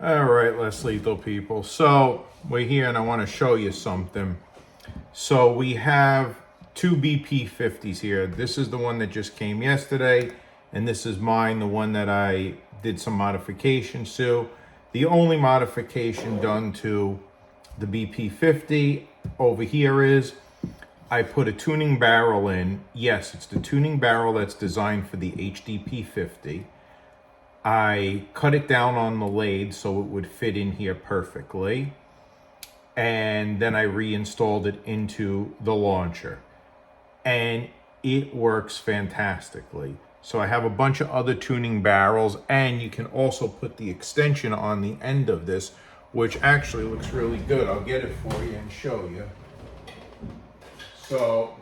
All right, less lethal people. So we're here and I want to show you something. So we have two BP50s here. This is the one that just came yesterday, and this is mine, the one that I did some modifications to. The only modification done to the BP50 over here is I put a tuning barrel in. Yes, it's the tuning barrel that's designed for the HDP50. I cut it down on the lathe so it would fit in here perfectly. And then I reinstalled it into the launcher. And it works fantastically. So I have a bunch of other tuning barrels, and you can also put the extension on the end of this, which actually looks really good. I'll get it for you and show you. So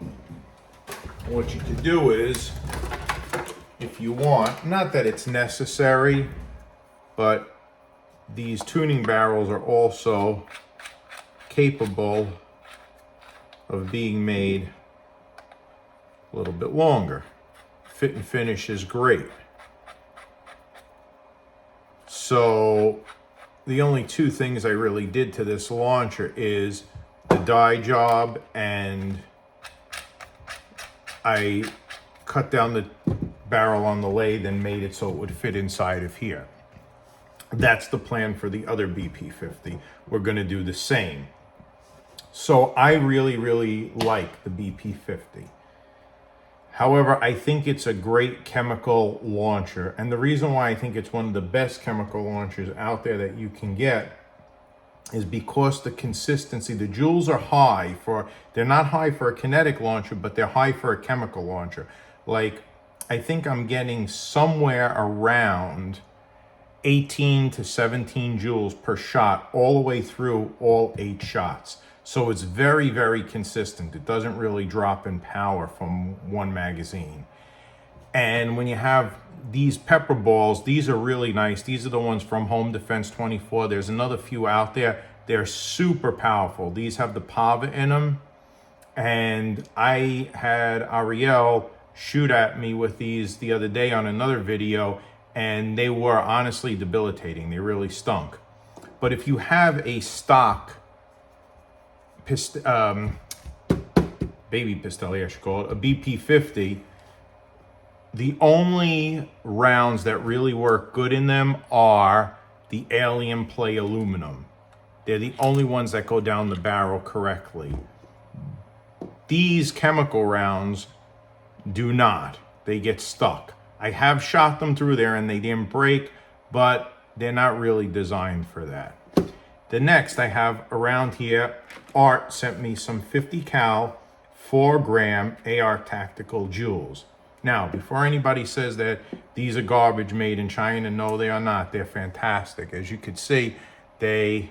what you can do is, if you want, not that it's necessary, but these tuning barrels are also capable of being made a little bit longer. Fit and finish is great. So the only two things I really did to this launcher is the die job, and I cut down the barrel on the lathe and made it so it would fit inside of here. That's the plan for the other BP50. We're going to do the same. So I really like the BP50. However, I think it's a great chemical launcher. And the reason why I think it's one of the best chemical launchers out there that you can get is because the consistency, the joules are high they're not high for a kinetic launcher, but they're high for a chemical launcher. Like, I think I'm getting somewhere around 18 to 17 joules per shot all the way through all 8 shots. So it's very consistent. It doesn't really drop in power from one magazine. And when you have these pepper balls, these are really nice. These are the ones from Home Defense 24. There's another few out there. They're super powerful. These have the PAVA in them. And I had Ariel shoot at me with these the other day on another video, and they were honestly debilitating. They really stunk. But if you have a stock baby Pistelli, I should call it, a BP50, the only rounds that really work good in them are the alien play aluminum. They're the only ones that go down the barrel correctly. These chemical rounds do not. They get stuck. I have shot them through there and they didn't break, but they're not really designed for that. The next I have around here, Art sent me some 50 cal 4 gram AR Tacticsl joules. Now, before anybody says that these are garbage made in China, no, they are not. They're fantastic. As you can see, I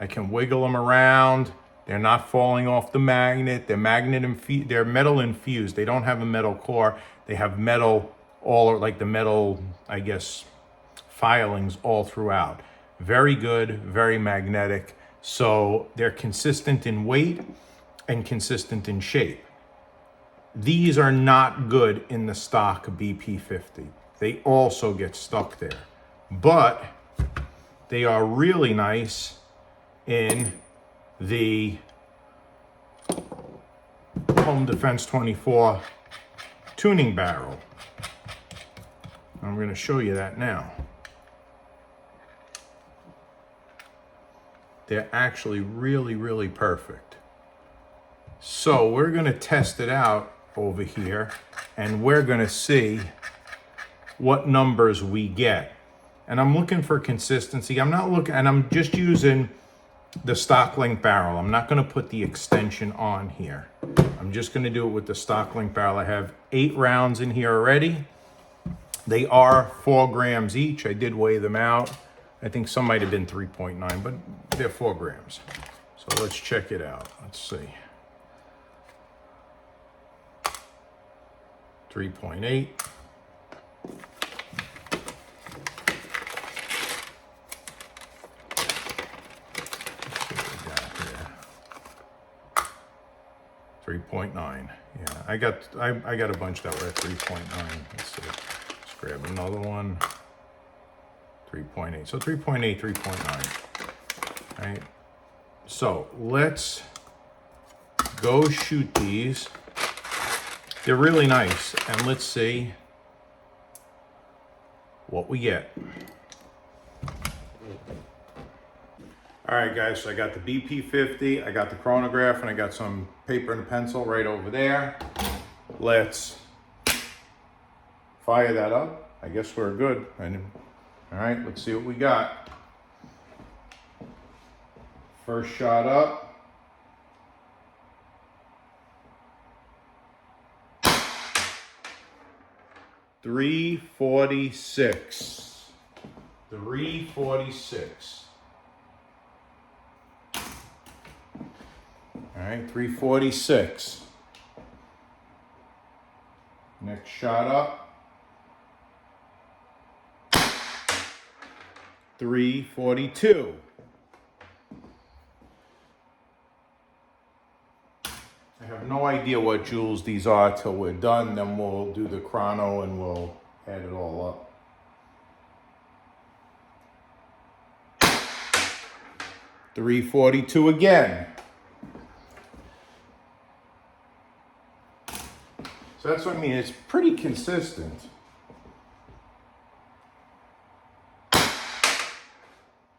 can wiggle them around. They're not falling off the magnet. They're they're metal infused. They don't have a metal core. They have metal, all like the metal, I guess, filings all throughout. Very good, very magnetic. So they're consistent in weight and consistent in shape. These are not good in the stock BP50. They also get stuck there. But they are really nice in the Home Defense 24 tuning barrel. I'm going to show you that now. They're actually really perfect. So we're going to test it out over here, and we're going to see what numbers we get. And I'm looking for consistency. I'm just using the stock length barrel. I'm not going to put the extension on here. I'm just going to do it with the stock length barrel. I have 8 rounds in here already. They are 4 grams each. I did weigh them out. I think some might have been 3.9, but they're 4 grams. So let's check it out. Let's see. 3.8. Three 3.9. Yeah, I got a bunch that were at 3.9. Let's see. Let's grab another one. 3.8. So 3.8, 3.9. Right? So let's go shoot these. They're really nice. And let's see what we get. All right, guys, so I got the BP50, I got the chronograph, and I got some paper and a pencil right over there. Let's fire that up. I guess we're good. All right, let's see what we got. First shot up. .346. 346. All right, 346. Next shot up. 342. I have no idea what joules these are till we're done. Then we'll do the chrono and we'll add it all up. 342 again. So that's what I mean, it's pretty consistent.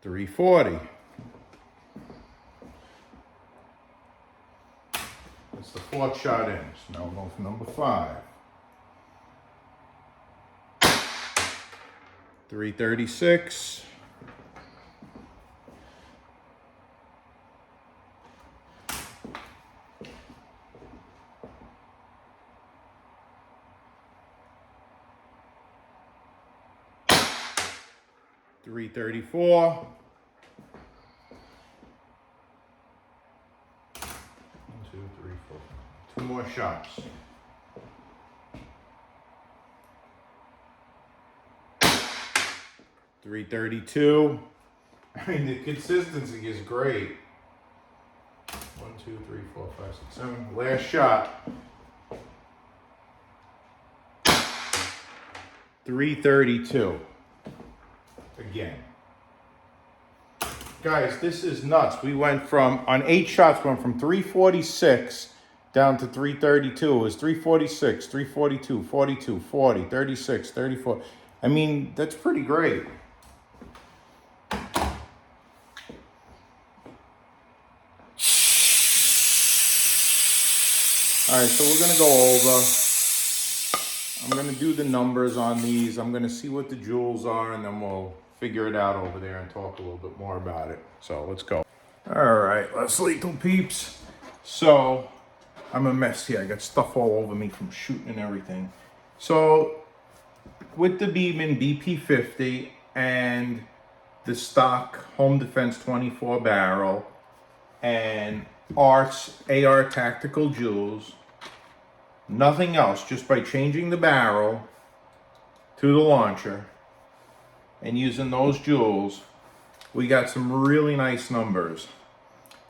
340. That's the fourth shot in. So now we're going for number 5. 336. 334. 1, 2, 3, 4. 2 more shots. 332. I mean, the consistency is great. 1, 2, 3, 4, 5, 6, 7. Last shot. 332. Again. Guys, this is nuts. We went from, on 8 shots, we went from 346 down to 332. It was 346, 342, 42, 40, 36, 34. I mean, that's pretty great. All right, so we're gonna go over. I'm gonna do the numbers on these. I'm gonna see what the joules are, and then we'll figure it out over there and talk a little bit more about it. So let's go. All right, let's lethal peeps. So I'm a mess here. I got stuff all over me from shooting and everything. So with the Beeman BP50 and the stock Home Defense 24 barrel and Art's AR Tactical joules, nothing else, just by changing the barrel to the launcher and using those joules, we got some really nice numbers.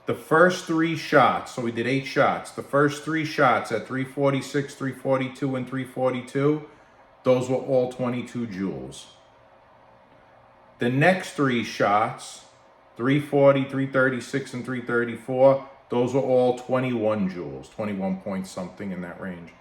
The first 3 shots, so we did 8 shots, the first 3 shots at 346, 342, and 342, those were all 22 joules. The next 3 shots, 340, 336, and 334, those were all 21 joules, 21 point something in that range.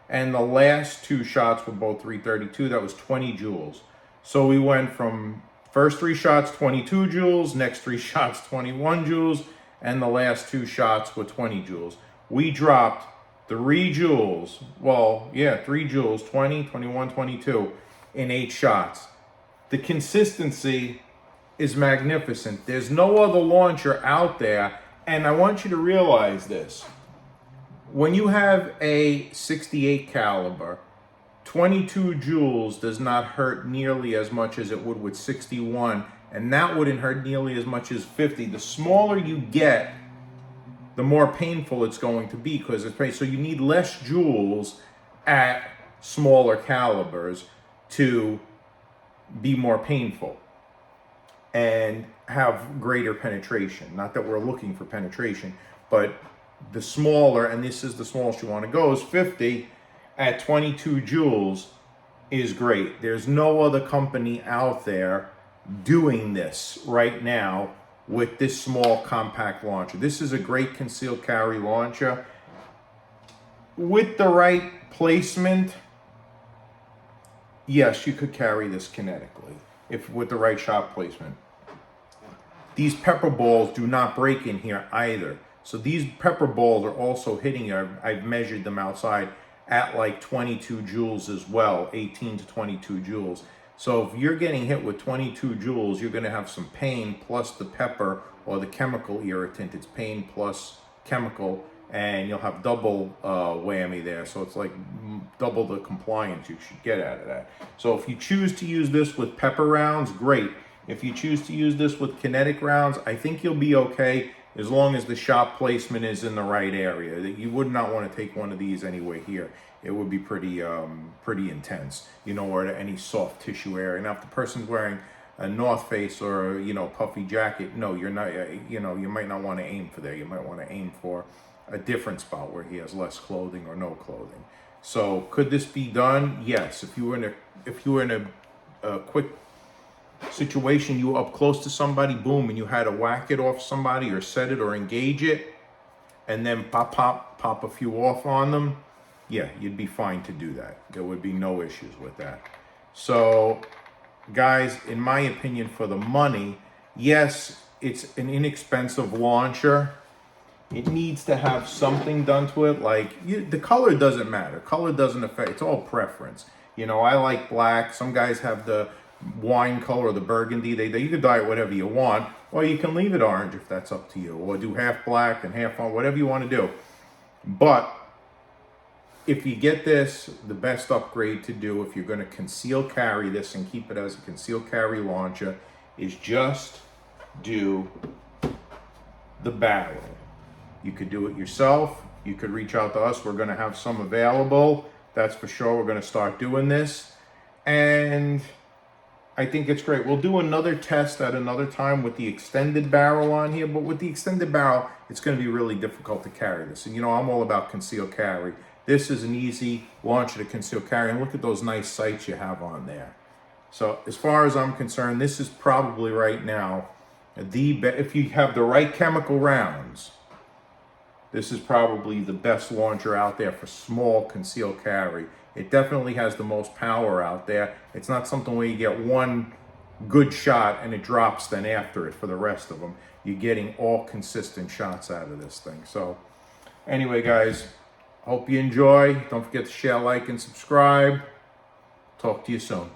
And the last 2 shots were both 332, that was 20 joules. So we went from first 3 shots, 22 joules, next 3 shots, 21 joules, and the last 2 shots were 20 joules. We dropped 3 joules, 3 joules, 20, 21, 22 in 8 shots. The consistency is magnificent. There's no other launcher out there, and I want you to realize this. When you have a 68 caliber, 22 joules does not hurt nearly as much as it would with 61, and that wouldn't hurt nearly as much as 50. The smaller you get, the more painful it's going to be because it's pain. So you need less joules at smaller calibers to be more painful and have greater penetration. Not that we're looking for penetration, but the smaller, and this is the smallest you want to go, is 50 at 22 joules is great. There's no other company out there doing this right now with this small compact launcher. This is a great concealed carry launcher. With the right placement, yes, you could carry this kinetically, if with the right shot placement. These pepper balls do not break in here either. So these pepper balls are also hitting you. I've measured them outside at like 22 joules as well, 18 to 22 joules. So if you're getting hit with 22 joules, you're going to have some pain plus the pepper or the chemical irritant. It's pain plus chemical, and you'll have double whammy there. So it's like double the compliance you should get out of that. So if you choose to use this with pepper rounds, great. If you choose to use this with kinetic rounds, I think you'll be okay as long as the shot placement is in the right area. That you would not want to take one of these anywhere here. It would be pretty intense, or to any soft tissue area. Now, if the person's wearing a North Face or puffy jacket, no, you're not. You might not want to aim for there. You might want to aim for a different spot where he has less clothing or no clothing. So, could this be done? Yes. If you were in a quick situation, you were up close to somebody, boom, and you had to whack it off somebody or set it or engage it, and then pop a few off on them, yeah, you'd be fine to do that. There would be no issues with that. So, guys, in my opinion, for the money, yes, it's an inexpensive launcher. It needs to have something done to it. Like, the color doesn't matter. Color doesn't affect. It's all preference. I like black. Some guys have the wine color or the burgundy. You can dye it whatever you want, or you can leave it orange if that's up to you, or do half black and half on, whatever you want to do. But if you get this, the best upgrade to do if you're going to conceal carry this and keep it as a concealed carry launcher is just do the barrel. You could do it yourself. You could reach out to us. We're going to have some available. That's for sure. We're going to start doing this. And I think it's great. We'll do another test at another time with the extended barrel on here. But with the extended barrel, it's going to be really difficult to carry this. And I'm all about concealed carry. This is an easy launcher to conceal carry. And look at those nice sights you have on there. So as far as I'm concerned, this is probably right now if you have the right chemical rounds, this is probably the best launcher out there for small concealed carry. It definitely has the most power out there. It's not something where you get one good shot and it drops then after it for the rest of them. You're getting all consistent shots out of this thing. So anyway, guys, hope you enjoy. Don't forget to share, like, and subscribe. Talk to you soon.